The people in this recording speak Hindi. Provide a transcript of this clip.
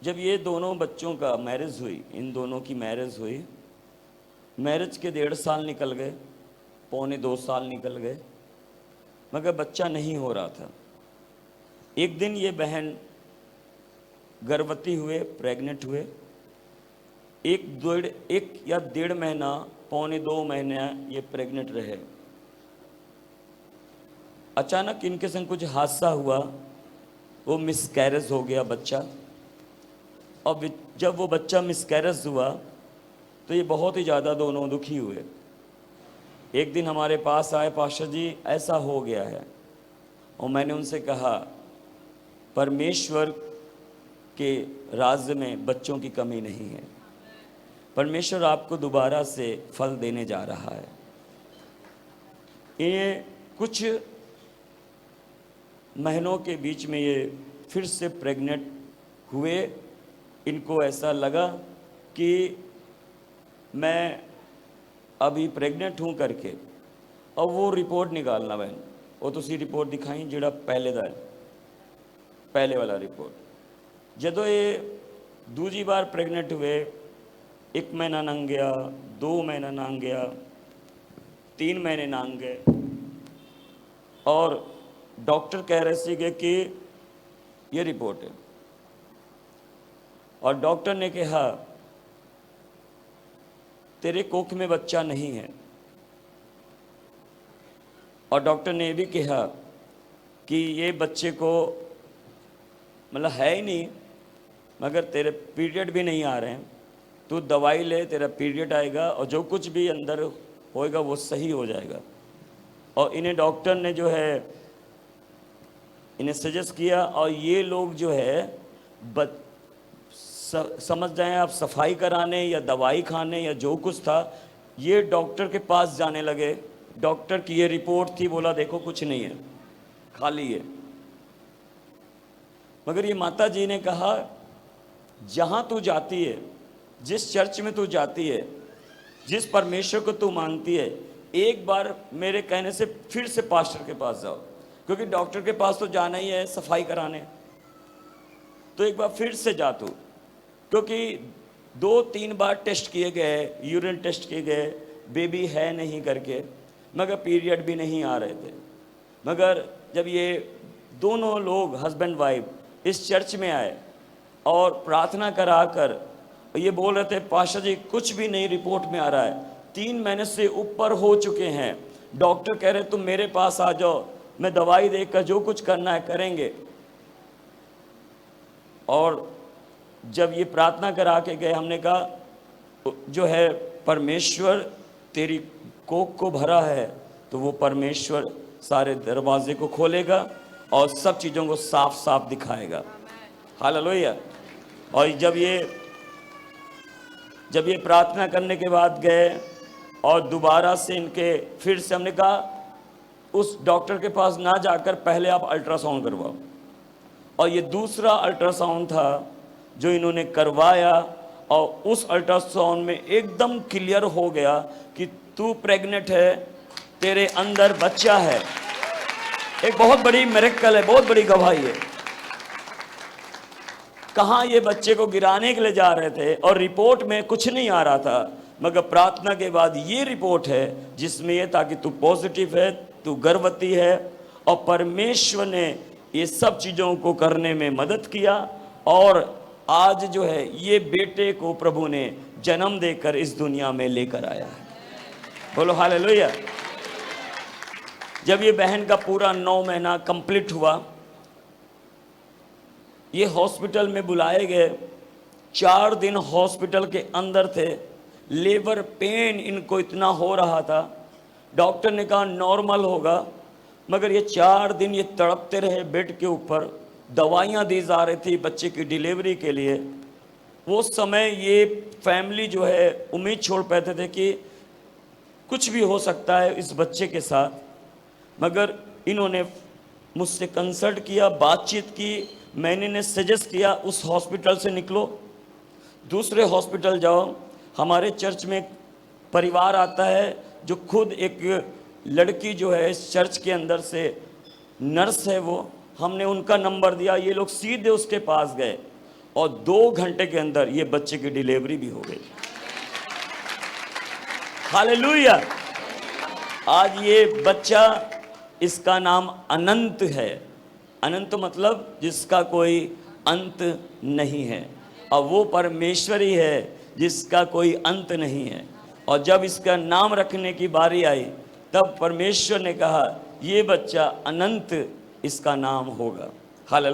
जब ये दोनों बच्चों का मैरिज हुई, इन दोनों की मैरिज हुई, मैरिज के 1.5 साल निकल गए, पौने 2 साल निकल गए, मगर बच्चा नहीं हो रहा था। एक दिन ये बहन गर्भवती हुए, प्रेग्नेंट हुए। एक या 1.5 महीना, पौने 2 महीने ये प्रेग्नेंट रहे। अचानक इनके संग कुछ हादसा हुआ, वो मिसकैरेज हो गया बच्चा। और जब वो बच्चा मिसकैरेज हुआ तो ये बहुत ही ज़्यादा दोनों दुखी हुए। एक दिन हमारे पास आए, पास्टर जी ऐसा हो गया है। और मैंने उनसे कहा, परमेश्वर के राज्य में बच्चों की कमी नहीं है। परमेश्वर आपको दोबारा से फल देने जा रहा है। ये कुछ महीनों के बीच में ये फिर से प्रेग्नेंट हुए। इनको ऐसा लगा कि मैं अभी प्रेग्नेंट हूँ करके, और वो रिपोर्ट निकालना बहन, वो तुसी रिपोर्ट दिखाई जिहड़ा पहले वाला रिपोर्ट। जदों ये दूजी बार प्रेग्नेंट हुए, 1 महीना लंघ गया, 2 महीना लंघ गया, 3 महीने लंघ गए, और डॉक्टर कह रहे थे कि ये रिपोर्ट है। और डॉक्टर ने कहा तेरे कोख में बच्चा नहीं है। और डॉक्टर ने भी कहा कि ये बच्चे को मतलब है ही नहीं, मगर तेरे पीरियड भी नहीं आ रहे हैं, तू दवाई ले, तेरा पीरियड आएगा और जो कुछ भी अंदर होएगा वो सही हो जाएगा। और इन्हें डॉक्टर ने जो है इन्हें सजेस्ट किया, और ये लोग जो है समझ जाएं आप, सफाई कराने या दवाई खाने या जो कुछ था, ये डॉक्टर के पास जाने लगे। डॉक्टर की ये रिपोर्ट थी, बोला देखो कुछ नहीं है, खाली है। मगर ये माता जी ने कहा, जहाँ तू जाती है, जिस चर्च में तू जाती है, जिस परमेश्वर को तू मानती है, एक बार मेरे कहने से फिर से पास्टर के पास जाओ, क्योंकि डॉक्टर के पास तो जाना ही है सफाई कराने, तो एक बार फिर से जा तू। क्योंकि 2-3 बार टेस्ट किए गए, यूरिन टेस्ट किए गए, बेबी है नहीं करके, मगर पीरियड भी नहीं आ रहे थे। मगर जब ये दोनों लोग हस्बैंड वाइफ इस चर्च में आए और प्रार्थना कराकर ये बोल रहे थे, पास्टर जी कुछ भी नहीं रिपोर्ट में आ रहा है, 3 महीने से ऊपर हो चुके हैं, डॉक्टर कह रहे तुम मेरे पास आ जाओ, मैं दवाई देकर जो कुछ करना है करेंगे। और जब ये प्रार्थना करा के गए, हमने कहा जो है परमेश्वर तेरी कोख को भरा है, तो वो परमेश्वर सारे दरवाजे को खोलेगा और सब चीज़ों को साफ साफ दिखाएगा। हालेलुया। और जब ये प्रार्थना करने के बाद गए और दोबारा से इनके फिर से हमने कहा उस डॉक्टर के पास ना जाकर पहले आप अल्ट्रासाउंड करवाओ। और ये दूसरा अल्ट्रासाउंड था जो इन्होंने करवाया, और उस अल्ट्रासाउंड में एकदम क्लियर हो गया कि तू प्रेग्नेंट है, तेरे अंदर बच्चा है। एक बहुत बड़ी मिरेकल है, बहुत बड़ी गवाही है। कहाँ ये बच्चे को गिराने के लिए जा रहे थे और रिपोर्ट में कुछ नहीं आ रहा था, मगर प्रार्थना के बाद ये रिपोर्ट है जिसमें ये था कि तू पॉजिटिव है, तू गर्भवती है। और परमेश्वर ने ये सब चीज़ों को करने में मदद किया, और आज जो है ये बेटे को प्रभु ने जन्म देकर इस दुनिया में लेकर आया है। बोलो हालेलुया। जब ये बहन का पूरा 9 महीना कंप्लीट हुआ, ये हॉस्पिटल में बुलाए गए। 4 दिन हॉस्पिटल के अंदर थे। लेबर पेन इनको इतना हो रहा था, डॉक्टर ने कहा नॉर्मल होगा, मगर ये 4 दिन ये तड़पते रहे बेड के ऊपर। दवाइयाँ दी जा रही थी बच्चे की डिलीवरी के लिए। वो समय ये फैमिली जो है उम्मीद छोड़ पाते थे कि कुछ भी हो सकता है इस बच्चे के साथ, मगर इन्होंने मुझसे कंसल्ट किया, बातचीत की। मैंने सजेस्ट किया उस हॉस्पिटल से निकलो, दूसरे हॉस्पिटल जाओ। हमारे चर्च में परिवार आता है जो खुद एक लड़की जो है इस चर्च के अंदर से नर्स है, वो हमने उनका नंबर दिया, ये लोग सीधे उसके पास गए और 2 घंटे के अंदर ये बच्चे की डिलीवरी भी हो गई। हालेलुया। आज ये बच्चा, इसका नाम अनंत है। अनंत मतलब जिसका कोई अंत नहीं है, और वो परमेश्वर ही है जिसका कोई अंत नहीं है। और जब इसका नाम रखने की बारी आई, तब परमेश्वर ने कहा ये बच्चा अनंत इसका नाम होगा। हालेलुया।